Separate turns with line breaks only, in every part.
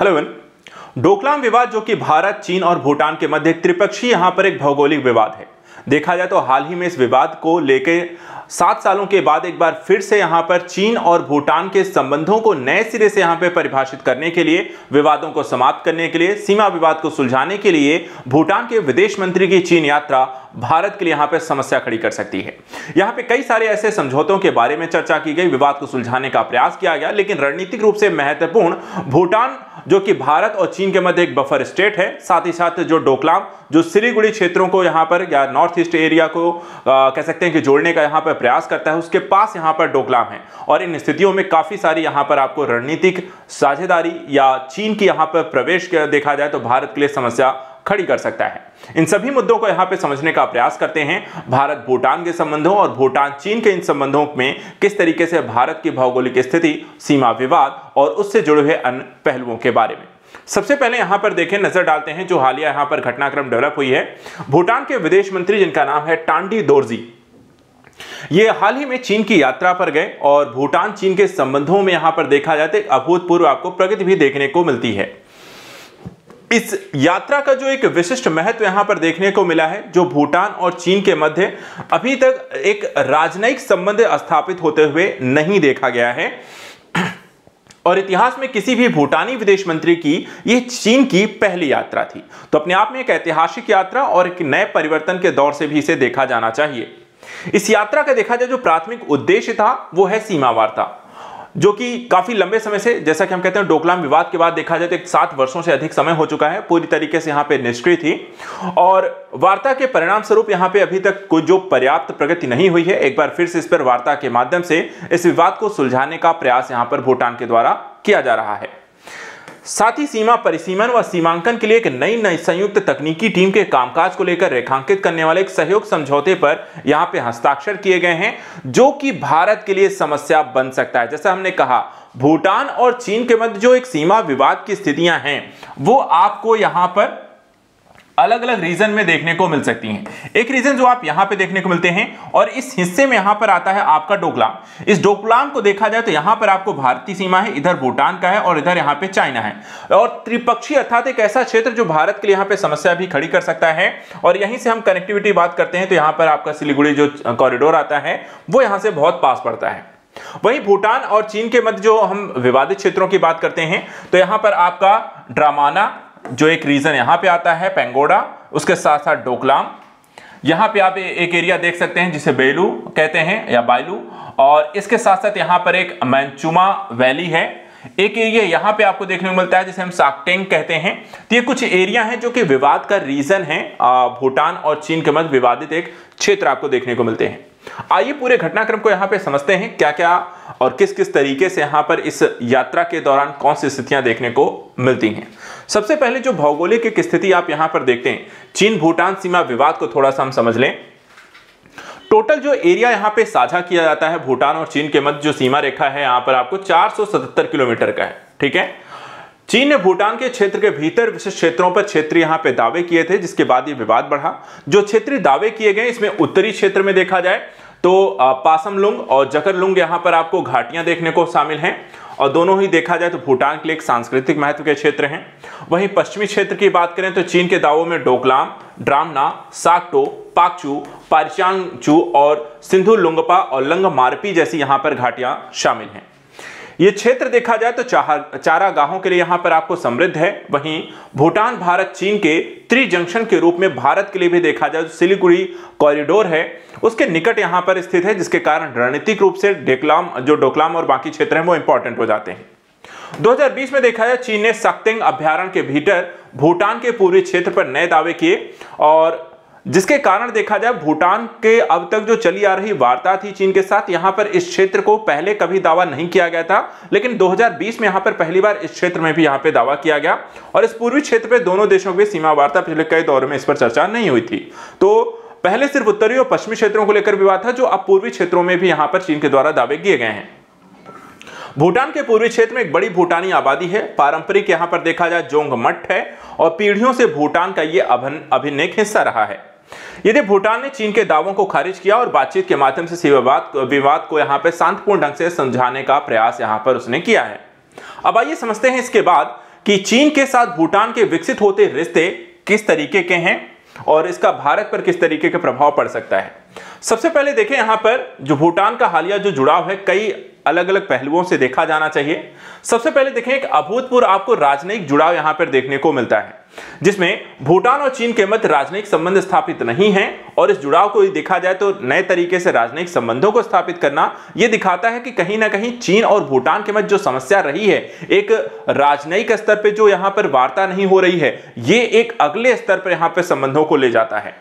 Hello everyone. Doklam विवाद जो कि भारत, चीन और भूटान के मध्य एक त्रिपक्षीय यहां पर एक भौगोलिक विवाद है। देखा जाए तो हाल ही में इस विवाद को लेकर 7 सालों के बाद एक बार फिर से यहां पर चीन और भूटान के संबंधों को नए सिरे से यहां पर परिभाषित करने के लिए, विवादों को समाप्त करने के लिए, सीमा विवाद को सुलझाने के लिए भूटान के विदेश मंत्री की चीन यात्रा भारत के लिए यहां पर समस्या खड़ी कर सकती है। यहां पे कई सारे ऐसे समझौतों के बारे में चर्चा की गई, विवाद को सुलझाने का प्रयास किया गया, लेकिन रणनीतिक रूप से महत्वपूर्ण भूटान जो कि भारत और चीन के मध्य एक बफर स्टेट है, साथ ही साथ जो डोकलाम जो सिलीगुड़ी क्षेत्रों को यहां पर या नॉर्थ ईस्ट एरिया को कह सकते हैं कि जोड़ने का यहां पर प्रयास करता है, उसके पास यहां पर डोकलाम है। और इन स्थितियों में काफी सारी यहां पर आपको रणनीतिक साझेदारी या चीन की यहां पर प्रवेश देखा जाए तो भारत के लिए समस्या खड़ी कर सकता है। इन सभी मुद्दों को यहां पे समझने का प्रयास करते हैं, भारत भूटान के संबंधों और भूटान चीन के इन संबंधों में किस तरीके से भारत की भौगोलिक स्थिति, सीमा विवाद और उससे जुड़े हुए अन्य पहलुओं के बारे में। सबसे पहले यहां पर देखें, नजर डालते हैं जो हालिया यहां पर घटनाक्रम डेवलप हुई है। भूटान के विदेश मंत्री जिनका नाम है टांडी दोरजी, ये हाल ही में चीन की यात्रा पर गए और भूटान चीन के संबंधों में यहां पर देखा जाए तो एक अभूतपूर्व आपको प्रगति भी देखने को मिलती है। इस यात्रा का जो एक विशिष्ट महत्व यहां पर देखने को मिला है, जो भूटान और चीन के मध्य अभी तक एक राजनयिक संबंध स्थापित होते हुए नहीं देखा गया है और इतिहास में किसी भी भूटानी विदेश मंत्री की यह चीन की पहली यात्रा थी। तो अपने आप में एक ऐतिहासिक यात्रा और एक नए परिवर्तन के दौर से भी इसे देखा जाना चाहिए। इस यात्रा का देखा जाए जो प्राथमिक उद्देश्य था वो है सीमा वार्ता, जो कि काफी लंबे समय से, जैसा कि हम कहते हैं डोकलाम विवाद के बाद देखा जाए तो 7 वर्षों से अधिक समय हो चुका है, पूरी तरीके से यहां पे निष्क्रिय थी और वार्ता के परिणाम स्वरूप यहां पे अभी तक कोई जो पर्याप्त प्रगति नहीं हुई है। एक बार फिर से इस पर वार्ता के माध्यम से इस विवाद को सुलझाने का प्रयास यहां पर भूटान के द्वारा किया जा रहा है। साथ ही सीमा परिसीमन व सीमांकन के लिए एक नई संयुक्त तकनीकी टीम के कामकाज को लेकर रेखांकित करने वाले एक सहयोग समझौते पर यहां पे हस्ताक्षर किए गए हैं, जो कि भारत के लिए समस्या बन सकता है। जैसा हमने कहा, भूटान और चीन के मध्य जो एक सीमा विवाद की स्थितियां हैं वो आपको यहां पर अलग अलग रीजन में देखने को मिल सकती हैं। एक रीजन जो आप यहां पे देखने को मिलते हैं और इस हिस्से में यहां पर आता है आपका डोकलाम। इस डोकलाम को देखा जाए तो यहां पर आपको भारतीय सीमा है, इधर भूटान का है और इधर यहां पे चाइना है और त्रिपक्षीय अर्थात एक ऐसा क्षेत्र जो भारत के लिए यहां पे समस्या भी खड़ी कर सकता है। और यहीं से हम कनेक्टिविटी बात करते हैं तो यहां पर आपका सिलीगुड़ी जो कॉरिडोर आता है वो यहां से बहुत पास पड़ता है। वहीं भूटान और चीन के मध्य जो हम विवादित क्षेत्रों की बात करते हैं तो यहां पर आपका ड्रामाना जो एक रीजन यहां पे आता है, पेंगोडा, उसके साथ साथ डोकलाम, यहां पे आप एक एरिया देख सकते हैं जिसे बेलू कहते हैं या बायलू, और इसके साथ साथ यहां पर एक मैंचुमा वैली है। एक एरिया यहां पे आपको देखने को मिलता है जिसे हम साक्टेंग कहते हैं। तो ये कुछ एरिया हैं जो कि विवाद का रीजन है, भूटान और चीन के मध्य विवादित एक क्षेत्र आपको देखने को मिलते हैं। आइए पूरे घटनाक्रम को यहां पे समझते हैं, क्या क्या और किस किस तरीके से यहां पर इस यात्रा के दौरान कौन सी स्थितियां देखने को मिलती हैं। सबसे पहले जो भौगोलिक एक स्थिति आप यहां पर देखते हैं, चीन भूटान सीमा विवाद को थोड़ा सा हम समझ लें। टोटल जो एरिया यहां पे साझा किया जाता है भूटान और चीन के मध्य जो सीमा रेखा है यहां पर आपको 477 किलोमीटर का है। ठीक है, चीन ने भूटान के क्षेत्र के भीतर विशिष्ट क्षेत्रों पर क्षेत्रीय यहां पे दावे किए थे, जिसके बाद ये विवाद बढ़ा। जो क्षेत्रीय दावे किए गए इसमें उत्तरी क्षेत्र में देखा जाए तो पासमलुंग और जकरलुंग यहां पर आपको घाटियां देखने को शामिल हैं और दोनों ही देखा जाए तो भूटान के लिए एक सांस्कृतिक महत्व के क्षेत्र हैं। वहीं पश्चिमी क्षेत्र की बात करें तो चीन के दावों में डोकलाम, ड्रामना, साक्टो, पाकचू, पारिचांगचू और सिंधु लुंगपा और लंगमारपी जैसी यहां पर घाटियां शामिल हैं। ये क्षेत्र देखा जाए तो चारागाहों के लिए यहां पर आपको समृद्ध है। वहीं भूटान भारत चीन के त्रिजंक्शन के रूप में भारत के लिए भी देखा जाए तो सिलीगुड़ी कॉरिडोर है उसके निकट यहां पर स्थित है, जिसके कारण रणनीतिक रूप से डोकलाम और बाकी क्षेत्र हैं वो इंपॉर्टेंट हो जाते हैं। 2020 में देखा जाए चीन ने साक्टेंग अभ्यारण्य के भीतर भूटान के पूर्वी क्षेत्र पर नए दावे किए और जिसके कारण देखा जाए भूटान के अब तक जो चली आ रही वार्ता थी चीन के साथ, यहां पर इस क्षेत्र को पहले कभी दावा नहीं किया गया था, लेकिन 2020 में यहां पर पहली बार इस क्षेत्र में भी यहां पे दावा किया गया और इस पूर्वी क्षेत्र पे दोनों देशों के सीमा वार्ता पिछले कई दौर में इस पर चर्चा नहीं हुई थी। तो पहले सिर्फ उत्तरी और पश्चिमी क्षेत्रों को लेकर विवाद था, जो अब पूर्वी क्षेत्रों में भी यहां पर चीन के द्वारा दावे किए गए हैं। भूटान के पूर्वी क्षेत्र में एक बड़ी भूटानी आबादी है। पारंपरिक यहां पर देखा जाए जोंग मठ है और पीढ़ियों से भूटान का यह अभिन्न हिस्सा रहा है। यदि भूटान ने चीन के दावों को खारिज किया और बातचीत के माध्यम से विवाद को यहां पर शांतिपूर्ण ढंग से समझाने का प्रयास यहां पर उसने किया है। अब आइए समझते हैं इसके बाद कि चीन के साथ भूटान के विकसित होते रिश्ते किस तरीके के हैं और इसका भारत पर किस तरीके का प्रभाव पड़ सकता है। सबसे पहले देखें, यहां पर जो भूटान का हालिया जो जुड़ाव है कई अलग अलग पहलुओं से देखा जाना चाहिए। सबसे पहले देखें, एक अभूतपूर्व आपको राजनयिक जुड़ाव यहां पर देखने को मिलता है, जिसमें भूटान और चीन के मध्य राजनयिक संबंध स्थापित नहीं है। और इस जुड़ाव को देखा जाए तो नए तरीके से राजनयिक संबंधों को स्थापित करना यह दिखाता है कि कहीं ना कहीं चीन और भूटान के मध्य जो समस्या रही है, एक राजनयिक स्तर पर जो यहां पर वार्ता नहीं हो रही है, यह एक अगले स्तर पर यहां पर संबंधों को ले जाता है।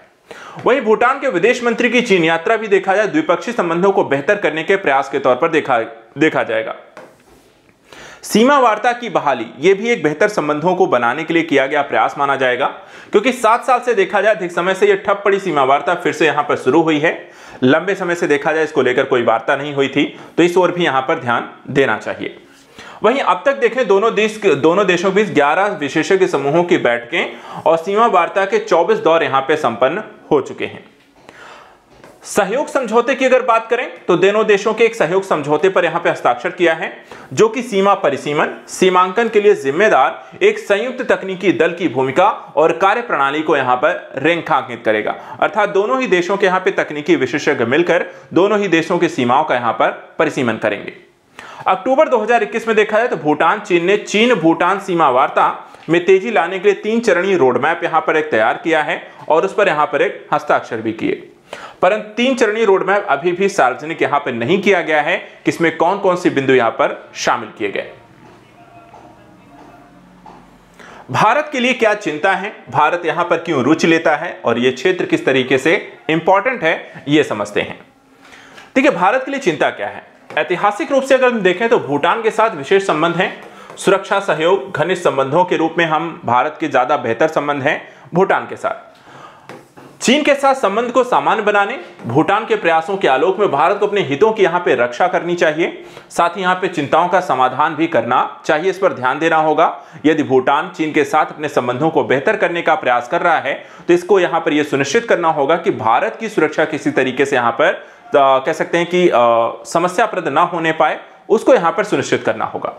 वहीं भूटान के विदेश मंत्री की चीन यात्रा भी देखा जाए द्विपक्षीय संबंधों को बेहतर करने के प्रयास के तौर पर देखा जाएगा। सीमा वार्ता की बहाली यह भी एक बेहतर संबंधों को बनाने के लिए किया गया प्रयास माना जाएगा, क्योंकि 7 साल से देखा जाए अधिक समय से यह ठप पड़ी सीमा वार्ता फिर से यहां पर शुरू हुई है। लंबे समय से देखा जाए इसको लेकर कोई वार्ता नहीं हुई थी, तो इस ओर भी यहां पर ध्यान देना चाहिए। वहीं अब तक देखें दोनों देशों के बीच 11 विशेषज्ञ समूहों की बैठकें और सीमा वार्ता के 24 दौर यहां पे संपन्न हो चुके हैं। सहयोग समझौते की अगर बात करें तो दोनों देशों के एक सहयोग समझौते पर यहां पे हस्ताक्षर किया है, जो कि सीमा परिसीमन सीमांकन के लिए जिम्मेदार एक संयुक्त तकनीकी दल की भूमिका और कार्यप्रणाली को यहां पर रेखांकित करेगा। अर्थात दोनों ही देशों के यहां पे तकनीकी विशेषज्ञ मिलकर दोनों ही देशों की सीमाओं का यहां पर परिसीमन करेंगे। अक्टूबर 2021 में देखा जाए तो चीन ने चीन भूटान सीमा वार्ता में तेजी लाने के लिए 3 चरणीय रोडमैप यहां पर एक तैयार किया है और उस पर यहां पर एक हस्ताक्षर भी किए। परंतु 3 चरणीय रोडमैप अभी भी सार्वजनिक यहां पर नहीं किया गया है कि इसमें कौन कौन से बिंदु यहां पर शामिल किए गए। भारत के लिए क्या चिंता है, भारत यहां पर क्यों रुचि लेता है और यह क्षेत्र किस तरीके से इंपॉर्टेंट है, यह समझते हैं। देखिए, भारत के लिए चिंता क्या है। ऐतिहासिक रूप से अगर हम देखें तो भूटान के साथ विशेष संबंध हैं, सुरक्षा सहयोग घनिष्ठ संबंधों के रूप में हम भारत के ज्यादा बेहतर संबंध हैं भूटान के साथ। चीन के साथ संबंध को सामान्य बनाने भूटान के प्रयासों के आलोक में भारत को अपने हितों की यहां पे रक्षा करनी चाहिए, साथ ही यहां पे चिंताओं का समाधान भी करना चाहिए। इस पर ध्यान देना होगा। यदि भूटान चीन के साथ अपने संबंधों को बेहतर करने का प्रयास कर रहा है तो इसको यहां पर यह सुनिश्चित करना होगा कि भारत की सुरक्षा किसी तरीके से यहां पर कह सकते हैं कि समस्याप्रद ना होने पाए, उसको यहां पर सुनिश्चित करना होगा।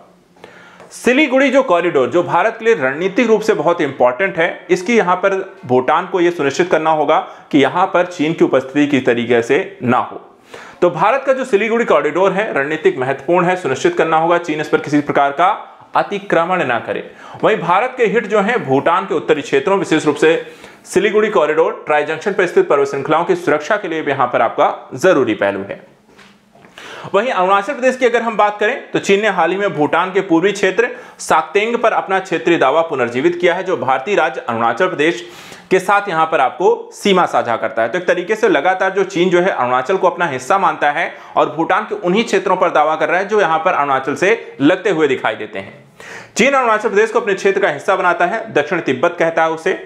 सिलीगुड़ी जो कॉरिडोर जो भारत के लिए रणनीतिक रूप से बहुत इंपॉर्टेंट है, इसकी यहां पर भूटान को यह सुनिश्चित करना होगा कि यहां पर चीन की उपस्थिति किसी तरीके से ना हो। तो भारत का जो सिलीगुड़ी कॉरिडोर है रणनीतिक महत्वपूर्ण है, सुनिश्चित करना होगा चीन इस पर किसी प्रकार का अतिक्रमण ना करे। वहीं भारत के हित जो है भूटान के उत्तरी क्षेत्रों, विशेष रूप से सिलीगुड़ी कॉरिडोर ट्राई जंक्शन पर स्थित पर्वत श्रृंखलाओं की सुरक्षा के लिए भी यहां पर आपका जरूरी पहलू है। वहीं अरुणाचल प्रदेश की अगर हम बात करें तो चीन ने हाल ही में भूटान के पूर्वी क्षेत्र साक्तेंग पर अपना क्षेत्रीय दावा पुनर्जीवित किया है, जो भारतीय राज्य अरुणाचल प्रदेश के साथ यहां पर आपको सीमा साझा करता है। तो एक तरीके से लगातार जो चीन जो है अरुणाचल को अपना हिस्सा मानता है और भूटान के उन्हीं क्षेत्रों पर दावा कर रहा है जो यहां पर अरुणाचल से लगते हुए दिखाई देते हैं। चीन अरुणाचल प्रदेश को अपने क्षेत्र का हिस्सा बनाता है, दक्षिण तिब्बत कहता है उसे।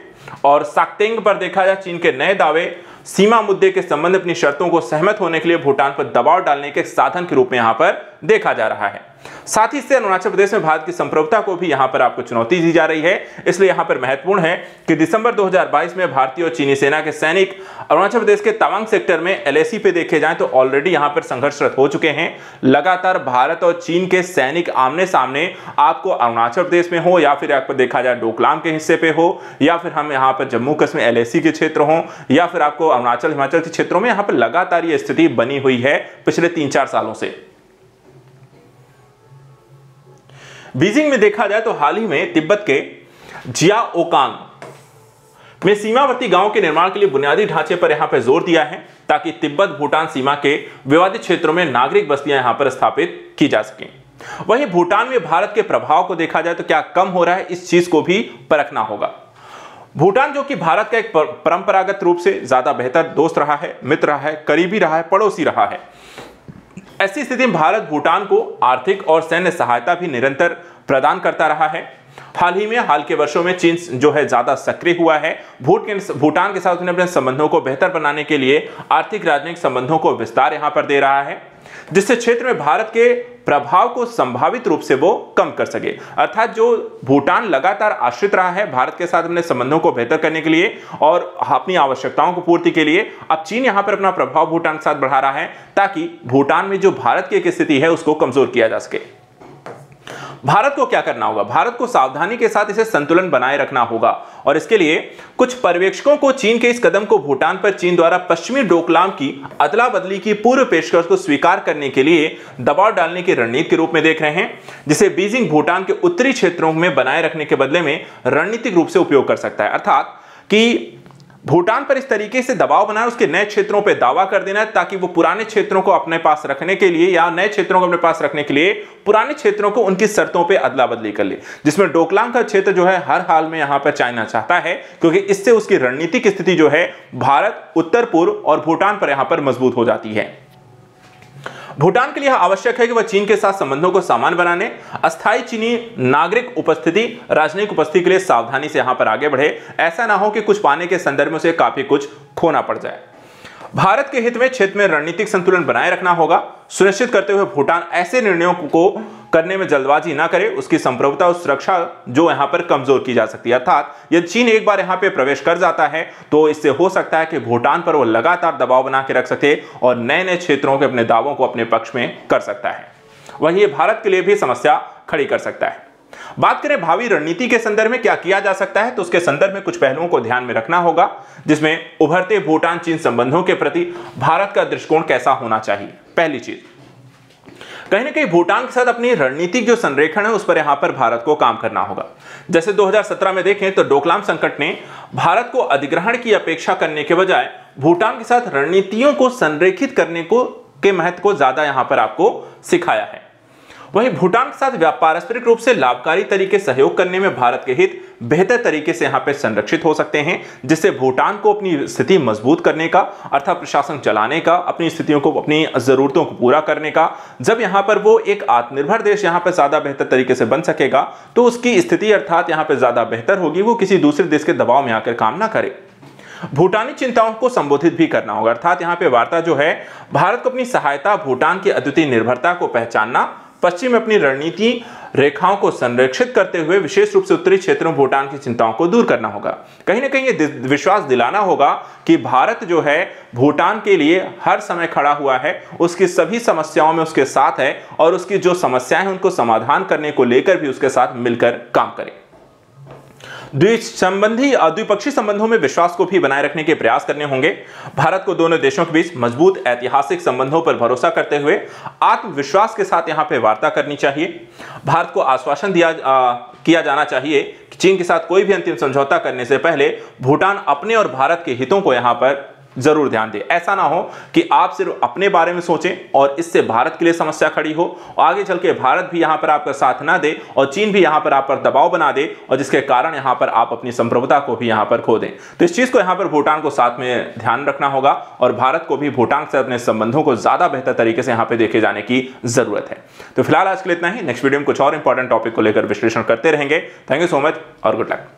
और साक्तेंग पर देखा जाए चीन के नए दावे सीमा मुद्दे के संबंध अपनी शर्तों को सहमत होने के लिए भूटान पर दबाव डालने के साधन के रूप में यहां पर देखा जा रहा है। साथ ही इससे अरुणाचल प्रदेश में भारत की संप्रभुता को भी यहां पर आपको चुनौती दी जा रही है। इसलिए यहां पर महत्वपूर्ण है कि दिसंबर 2022 में भारतीय और चीनी सेना के सैनिक अरुणाचल प्रदेश के तवांग सेक्टर में LAC पे देखे जाएं तो ऑलरेडी यहां पर संघर्षरत हो चुके हैं। लगातार भारत और चीन के सैनिक आमने सामने आपको अरुणाचल प्रदेश में हो या फिर आपको देखा जाए डोकलाम के हिस्से पे हो या फिर हम यहां पर जम्मू कश्मीर LAC के क्षेत्र हो या फिर आपको अरुणाचल हिमाचल के क्षेत्रों में यहां पर लगातार ये स्थिति बनी हुई है पिछले 3-4 सालों से। बीजिंग में देखा जाए तो हाल ही में तिब्बत के जियाओकांग में सीमावर्ती गांवों के निर्माण के लिए बुनियादी ढांचे पर यहां पर जोर दिया है ताकि तिब्बत भूटान सीमा के विवादित क्षेत्रों में नागरिक बस्तियां यहां पर स्थापित की जा सकें। वहीं भूटान में भारत के प्रभाव को देखा जाए तो क्या कम हो रहा है, इस चीज को भी परखना होगा। भूटान जो कि भारत का एक परंपरागत रूप से ज्यादा बेहतर दोस्त रहा है, मित्र रहा है, करीबी रहा है, पड़ोसी रहा है। ऐसी स्थिति में भारत भूटान को आर्थिक और सैन्य सहायता भी निरंतर प्रदान करता रहा है। हाल के वर्षों में चीन जो है ज्यादा सक्रिय हुआ है। भूटान के साथ अपने संबंधों को बेहतर बनाने के लिए आर्थिक राजनयिक संबंधों को विस्तार यहां पर दे रहा है, जिससे क्षेत्र में भारत के प्रभाव को संभावित रूप से वो कम कर सके। अर्थात जो भूटान लगातार आश्रित रहा है भारत के साथ अपने संबंधों को बेहतर करने के लिए और अपनी आवश्यकताओं को पूर्ति के लिए, अब चीन यहां पर अपना प्रभाव भूटान के साथ बढ़ा रहा है ताकि भूटान में जो भारत की एक स्थिति है उसको कमजोर किया जा सके। भारत को क्या करना होगा? भारत को सावधानी के साथ इसे संतुलन बनाए रखना होगा और इसके लिए कुछ पर्यवेक्षकों को चीन के इस कदम को भूटान पर चीन द्वारा पश्चिमी डोकलाम की अदला बदली की पूर्व पेशकश को स्वीकार करने के लिए दबाव डालने की रणनीति के रूप में देख रहे हैं, जिसे बीजिंग भूटान के उत्तरी क्षेत्रों में बनाए रखने के बदले में रणनीतिक रूप से उपयोग कर सकता है। अर्थात कि भूटान पर इस तरीके से दबाव बनाए, उसके नए क्षेत्रों पर दावा कर देना ताकि वो पुराने क्षेत्रों को अपने पास रखने के लिए या नए क्षेत्रों को अपने पास रखने के लिए पुराने क्षेत्रों को उनकी शर्तों पे अदला बदली कर ले, जिसमें डोकलाम का क्षेत्र जो है हर हाल में यहां पर चाइना चाहता है, क्योंकि इससे उसकी रणनीतिक स्थिति जो है भारत, उत्तर पूर्व और भूटान पर यहां पर मजबूत हो जाती है। भूटान के लिए आवश्यक है कि वह चीन के साथ संबंधों को सामान्य बनाने, अस्थायी चीनी नागरिक उपस्थिति, राजनयिक उपस्थिति के लिए सावधानी से यहां पर आगे बढ़े। ऐसा ना हो कि कुछ पाने के संदर्भ में उसे काफी कुछ खोना पड़ जाए। भारत के हित में क्षेत्र में रणनीतिक संतुलन बनाए रखना होगा, सुनिश्चित करते हुए भूटान ऐसे निर्णयों को करने में जल्दबाजी ना करे, उसकी संप्रभुता और सुरक्षा जो यहां पर कमजोर की जा सकती है। अर्थात यदि चीन एक बार यहां पे प्रवेश कर जाता है तो इससे हो सकता है कि भूटान पर वो लगातार दबाव बना के रख सके और नए नए क्षेत्रों के अपने दावों को अपने पक्ष में कर सकता है। वहीं ये भारत के लिए भी समस्या खड़ी कर सकता है। बात करें भावी रणनीति के संदर्भ में क्या किया जा सकता है, तो उसके संदर्भ में कुछ पहलुओं को ध्यान में रखना होगा, जिसमें उभरते भूटान चीन संबंधों के प्रति भारत का दृष्टिकोण कैसा होना चाहिए। पहली चीज, कहीं ना कहीं भूटान के साथ अपनी रणनीतिक जो संरेखण है उस पर यहां पर भारत को काम करना होगा। जैसे 2017 में देखें तो डोकलाम संकट ने भारत को अधिग्रहण की अपेक्षा करने के बजाय भूटान के साथ रणनीतियों को संरेखित करने के महत्व को ज्यादा यहां पर आपको सिखाया है। वहीं भूटान के साथ पारस्परिक रूप से लाभकारी तरीके से सहयोग करने में भारत के हित बेहतर तरीके से यहां पर संरक्षित हो सकते हैं, जिससे भूटान को अपनी स्थिति मजबूत करने का, अर्थात प्रशासन चलाने का, अपनी स्थितियों को, अपनी जरूरतों को पूरा करने का, जब यहां पर वो एक आत्मनिर्भर देश यहां पर ज्यादा बेहतर तरीके से बन सकेगा तो उसकी स्थिति अर्थात यहां पर ज्यादा बेहतर होगी, वो किसी दूसरे देश के दबाव में आकर काम ना करे। भूटानी चिंताओं को संबोधित भी करना होगा, अर्थात यहां पे वार्ता जो है भारत को अपनी सहायता, भूटान की अद्वितीय निर्भरता को पहचानना, पश्चिम में अपनी रणनीति रेखाओं को संरक्षित करते हुए विशेष रूप से उत्तरी क्षेत्रों में भूटान की चिंताओं को दूर करना होगा। कहीं ना कहीं ये विश्वास दिलाना होगा कि भारत जो है भूटान के लिए हर समय खड़ा हुआ है, उसकी सभी समस्याओं में उसके साथ है और उसकी जो समस्याएं हैं उनको समाधान करने को लेकर भी उसके साथ मिलकर काम करे। द्विपक्षीय संबंधों में विश्वास को भी बनाए रखने के प्रयास करने होंगे। भारत को दोनों देशों के बीच मजबूत ऐतिहासिक संबंधों पर भरोसा करते हुए आत्मविश्वास के साथ यहां पे वार्ता करनी चाहिए। भारत को आश्वासन किया जाना चाहिए कि चीन के साथ कोई भी अंतिम समझौता करने से पहले भूटान अपने और भारत के हितों को यहां पर जरूर ध्यान दे। ऐसा ना हो कि आप सिर्फ अपने बारे में सोचें और इससे भारत के लिए समस्या खड़ी हो, आगे चल के भारत भी यहां पर आपका साथ ना दे और चीन भी यहां पर आप पर दबाव बना दे और जिसके कारण यहां पर आप अपनी संप्रभुता को भी यहां पर खो दें। तो इस चीज को यहां पर भूटान को साथ में ध्यान रखना होगा और भारत को भी भूटान से अपने संबंधों को ज्यादा बेहतर तरीके से यहां पर देखे जाने की जरूरत है। तो फिलहाल आज के लिए इतना ही। नेक्स्ट वीडियो में कुछ और इंपॉर्टेंट टॉपिक को लेकर विश्लेषण करते रहेंगे। थैंक यू सो मच और गुड लक।